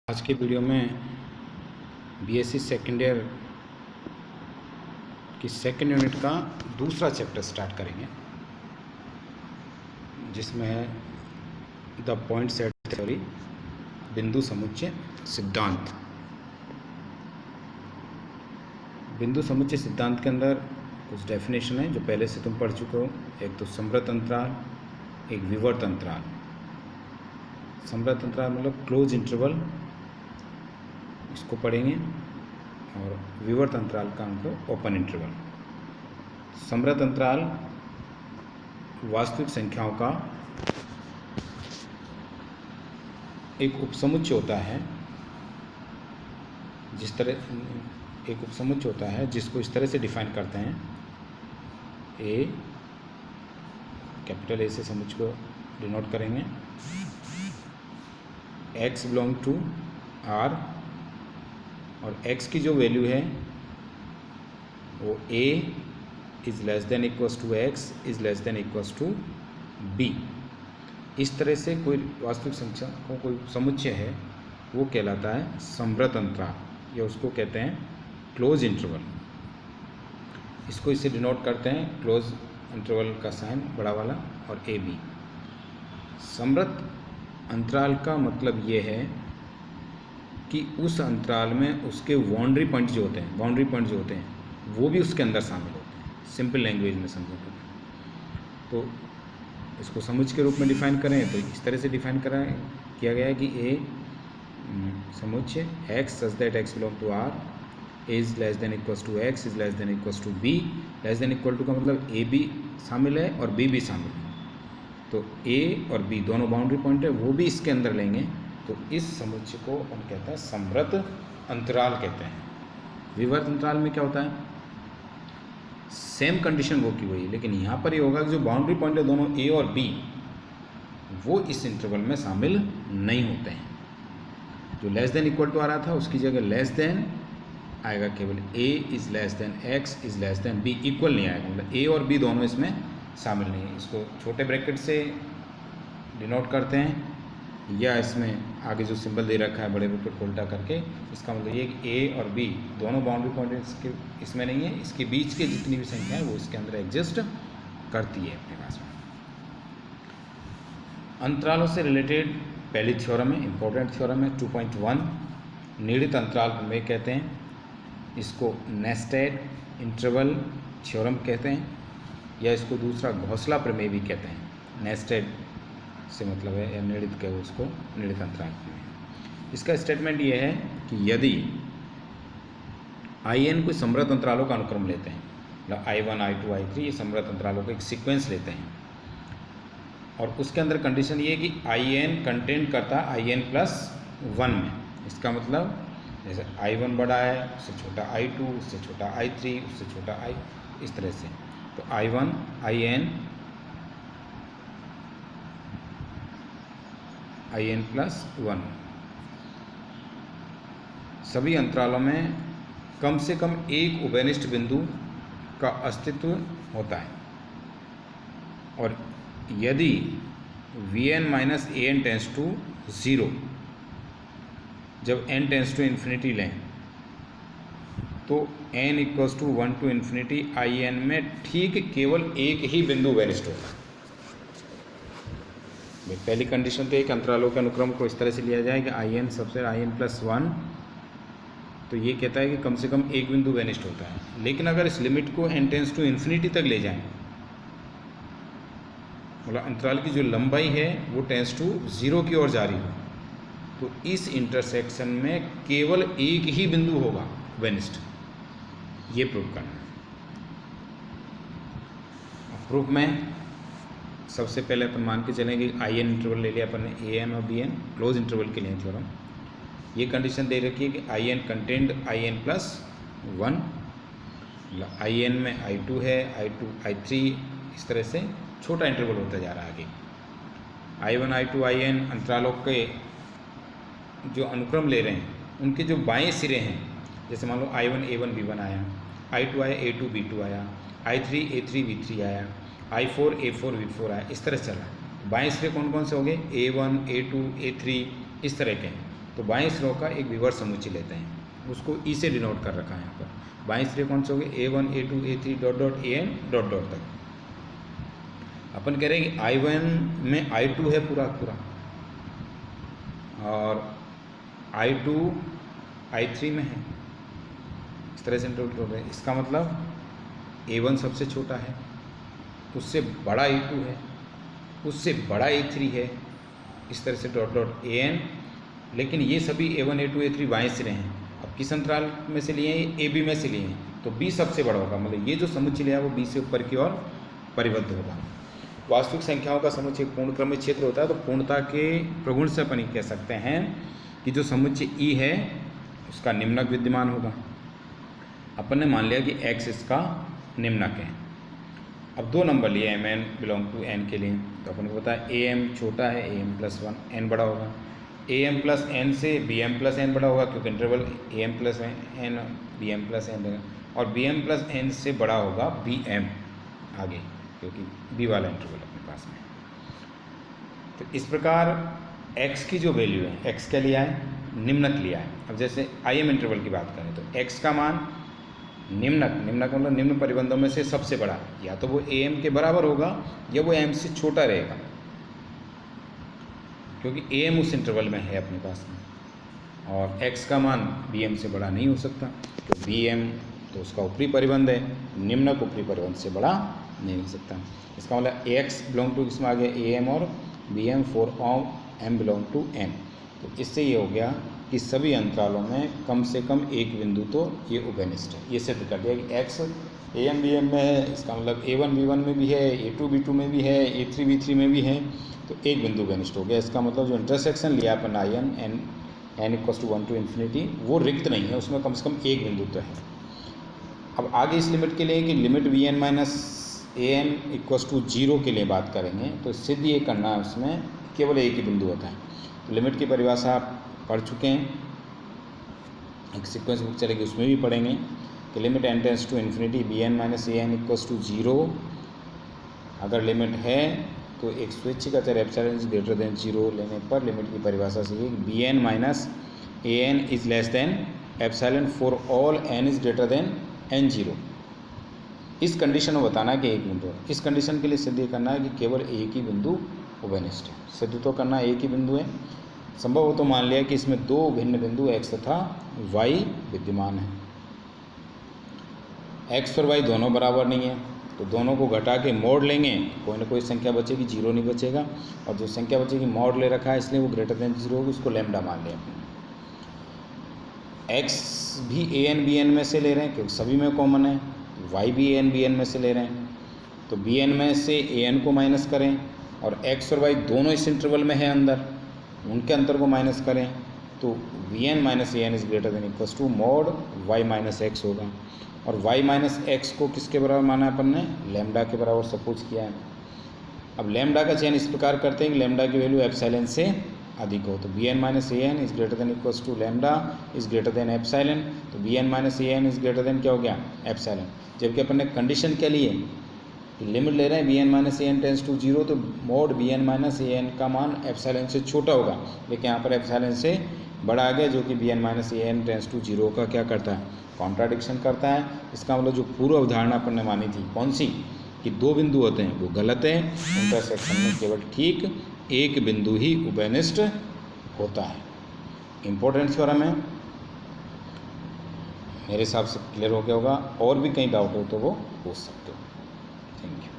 आज के वीडियो में बीएससी सेकेंड ईयर की सेकेंड यूनिट का दूसरा चैप्टर स्टार्ट करेंगे, जिसमें है द पॉइंट सेट थ्योरी, बिंदु समुच्चय सिद्धांत। बिंदु समुच्चय सिद्धांत के अंदर कुछ डेफिनेशन है जो पहले से तुम पढ़ चुके हो। एक तो समृत अंतराल, एक विवर्त अंतराल। समृत अंतराल मतलब क्लोज इंटरवल, इसको पढ़ेंगे, और विवर्त अंतराल का मतलब ओपन इंटरवल। समृत अंतराल वास्तविक संख्याओं का एक उपसमुच्चय होता है, एक उपसमुच्चय होता है जिसको इस तरह से डिफाइन करते हैं। कैपिटल ए से समुच्चय को डिनोट करेंगे। x बिलोंग टू R, और x की जो वैल्यू है वो a is less than equals to x is less than equals to b। इस तरह से कोई वास्तविक संख्या को कोई समुच्चय है वो कहलाता है समृत अंतराल, या उसको कहते हैं क्लोज इंटरवल। इसको इससे डिनोट करते हैं, क्लोज इंटरवल का साइन बड़ा वाला और ए बी। समृत अंतराल का मतलब ये है कि उस अंतराल में उसके बाउंड्री पॉइंट जो होते हैं वो भी उसके अंदर शामिल होते हैं। सिंपल लैंग्वेज में समझो तो इसको समुच्चय के रूप में डिफाइन करें तो इस तरह से डिफाइन किया गया है कि ए समुच्चय x such that x belong to R is less than equals to x is less than equals to b। Less than equal to का मतलब a भी शामिल है और b भी शामिल है, तो a और b दोनों बाउंड्री पॉइंट है, वो भी इसके अंदर लेंगे तो इस समुच्चय को हम कहते हैं समृत अंतराल कहते हैं। विवर्त अंतराल में क्या होता है, सेम कंडीशन वो की वही, लेकिन यहाँ पर ये होगा कि जो बाउंड्री पॉइंट है दोनों a और b वो इस इंटरवल में शामिल नहीं होते हैं। जो लेस देन इक्वल टू आ रहा था उसकी जगह लेस देन आएगा, केवल a is less then x is less then b, equal नहीं आएगा, मतलब a और b दोनों इसमें शामिल नहीं है। इसको छोटे ब्रैकेट से डिनोट करते हैं, या इसमें आगे जो सिंबल दे रखा है बड़े ब्रैकेट को उल्टा करके, इसका मतलब ये कि a और b दोनों बाउंड्री पॉइंट इसमें नहीं है, इसके बीच के जितनी भी संख्या है वो इसके अंदर एग्जिस्ट करती है अपने पास में। अंतरालों से रिलेटेड पहली थ्योरम है, इंपॉर्टेंट थ्योरम है 2.1, निहित अंतराल प्रमेय कहते हैं। इसको नेस्टेड इंटरवल थ्योरम कहते हैं, या इसको दूसरा घोंसला प्रमेय भी कहते हैं। नेस्टेड से मतलब है या निहित कहे उसको निहित अंतराल प्रमेय। इसका स्टेटमेंट ये है कि यदि in कोई समृत अंतरालों का अनुक्रम लेते हैं, मतलब I1 I2 I3 ये समृत अंतरालों का एक सीक्वेंस लेते हैं, और उसके अंदर कंडीशन ये है कि in कंटेंट करता है in+1 में। इसका मतलब जैसे I1 बड़ा है, उससे छोटा I2, उससे छोटा I3, उससे छोटा I, इस तरह से। तो I1 in+1 सभी अंतरालों में कम से कम एक उभयनिष्ठ बिंदु का अस्तित्व होता है, और यदि Vn minus an tends to 0, जब n टेंस टू इन्फिनिटी लें तो n equals to 1 to infinity In में ठीक केवल एक ही बिंदु उभयनिष्ठ होता है। पहली कंडीशन तो एक अंतरालों के अनुक्रम को इस तरह से लिया जाए कि in सबसे in+1, तो ये कहता है कि कम से कम एक बिंदु उभयनिष्ठ होता है। लेकिन अगर इस लिमिट को n टेंस टू इन्फिनिटी तक ले जाएं, मतलब अंतराल की जो लंबाई है वो टेंस टू 0 की ओर जा रही हो, तो इस इंटरसेक्शन में केवल एक ही बिंदु होगा उभयनिष्ठ। ये प्रूफ करना है। प्रूफ में सबसे पहले अपन मान के चलेंगे in इंटरवल ले लिया अपन ने am और bn, क्लोज इंटरवल के लिए थ्योरम। ये कंडीशन दे रखी है कि in कंटेंट in+1, मतलब in में I2 है, I2 I3, इस तरह से छोटा इंटरवल होता जा रहा है आगे। I1 I2 in अंतरालों के जो अनुक्रम ले रहे हैं उनके जो बाएं सिरे हैं, जैसे मान लो I1 A1 B1 आया, I2 आया A2 B2 आया, I3 A3 B3 आया, I4 A4 B4 आया, इस तरह से चल रहा है। बाएं सिरे कौन कौन से हो गए, A1 A2 A3, इस तरह के हैं। तो बाएं सिरों का एक विवर्त समुच्चय लेते हैं, उसको ई से डिनोट कर रखा है यहाँ पर। बाएं सिरे कौन से हो गए, A1 A2 A3 dot dot AN dot dot तक। अपन कह रहे हैं कि I1 में I2 है पूरा पूरा, और I2 I3 में है, इस तरह से इंटरप्रेट हो रहे हैं। इसका मतलब A1 सबसे छोटा है, उससे बड़ा A2 है, उससे बड़ा A3 है, इस तरह से डॉट डॉट AN। लेकिन ये सभी A1 A2 A3 बाएं सिरे हैं। अब किस अंतराल में से लिए हैं, AB में से लिए हैं, तो B सबसे बड़ा होगा, मतलब ये जो समुच्चय लिया है वो B से ऊपर की ओर परिबद्ध होगा। वास्तविक संख्याओं का समुच्चय पूर्ण क्रमिक क्षेत्र होता है, तो पूर्णता के प्रगुण से अपन कह सकते हैं कि जो समुच्चय E है उसका निम्नक विद्यमान होगा। अपन ने मान लिया कि X इसका निम्नक है। अब 2 नंबर लिए mn बिलोंग टू n के लिए, तो अपन को पता है am छोटा है, am+1 n बड़ा होगा। am+n से bm+n बड़ा होगा, क्योंकि इंटरवल am+n bm+n रहेगा, और bm+n से बड़ा होगा bm आगे, क्योंकि b वाला इंटरवल अपने पास में। तो इस प्रकार x की जो वैल्यू है, x क्या लिया है, निम्नक लिया है। अब जैसे im इंटरवल की बात करें तो x का मान निम्नक मतलब निम्न परिबंधों में से सबसे बड़ा, या तो वो am के बराबर होगा या वो m से छोटा रहेगा, क्योंकि am उस इंटरवल में है अपने पास में, और x का मान bm से बड़ा नहीं हो सकता, तो bm तो उसका ऊपरी परिबंध है, निम्नक ऊपरी परिबंध से बड़ा नहीं हो सकता। इसका मतलब ax बिलोंग टू इसमें आ गया am और bm for m belong to n। तो इससे ये हो गया कि सभी अंतरालों में कम से कम एक बिंदु तो ये उभयनिष्ठ है। ये सिद्ध कर दिया कि x am bm में है, इसका मतलब a1 b1 में भी है, a2 b2 में भी है, a3 b3 में भी है, तो एक बिंदु उभयनिष्ठ हो गया। इसका मतलब जो इंटरसेक्शन लिया अपन n n=1 टू इन्फिनिटी, वो रिक्त नहीं है, उसमें कम से कम एक बिंदु तो है। अब आगे इस लिमिट के लिए कि लिमिट vn माइनस an=0 के लिए बात करेंगे, तो सिद्ध ये करना है उसमें केवल एक ही बिंदु होता है। तो लिमिट की परिभाषा आप पढ़ चुके हैं, एक सीक्वेंस बुक चलेगी उसमें भी पढ़ेंगे कि limit n tends to infinity bn minus an=0। अगर लिमिट है तो एक स्वैच्छिक अचर एप्सिलॉन इज ग्रेटर देन 0 लेने पर लिमिट की परिभाषा से ये bn minus an is less than epsilon for all n is greater then n0। इस कंडीशन में बताना है कि एक बिंदु है। इस कंडीशन के लिए सिद्ध करना है कि केवल एक ही बिंदु उभयनिष्ठ है। सिद्ध तो करना एक ही बिंदु है, संभव हो तो मान लिया कि इसमें दो भिन्न बिंदु x तथा y विद्यमान है। x और y दोनों बराबर नहीं है, तो दोनों को घटा के मोड़ लेंगे, कोई ना कोई संख्या बचेगी, 0 नहीं बचेगा, और जो संख्या बचेगी मोड़ ले रखा है इसलिए वो ग्रेटर देन 0 होगी, उसको लैम्डा मान लिया अपने। x भी an bn में से ले रहे हैं क्योंकि सभी में कॉमन है, y भी an bn में से ले रहे हैं, तो bn में से an को माइनस करें, और x और y दोनों इस इंटरवल में है अंदर, उनके अंतर को माइनस करें, तो vn minus an is greater than equals to mod y minus x होगा। और y माइनस एक्स को किसके बराबर माना अपन ने, लैम्डा के बराबर सपोज किया है। अब लैम्डा का चयन इस प्रकार करते हैं कि लैम्डा की वैल्यू एप्सिलॉन से अधिक हो, तो bn minus an is greater than equals to lambda is greater than epsilon, तो bn minus an is greater than क्या हो गया, एप्सिलॉन। जबकि अपन ने कंडीशन क्या लिए, लिमिट ले रहे हैं bn minus an tends to 0, तो मोड bn माइनस an का मान एप्सिलॉन से छोटा होगा, लेकिन यहाँ पर एप्सिलॉन से बड़ा आ गया, जो कि bn minus an tends to 0 का क्या करता है, कॉन्ट्राडिक्शन करता है। इसका मतलब जो पूर्व अवधारणा अपन ने मानी थी कौन सी, कि दो बिंदु होते हैं, वो गलत है। इंटरसेक्शन में केवल ठीक एक बिंदु ही उभयनिष्ठ होता है। इम्पोर्टेंट थ्योरम है, मेरे हिसाब से क्लियर हो गया होगा। और भी कहीं डाउट हो तो वो पूछ सकते हो। Thank you.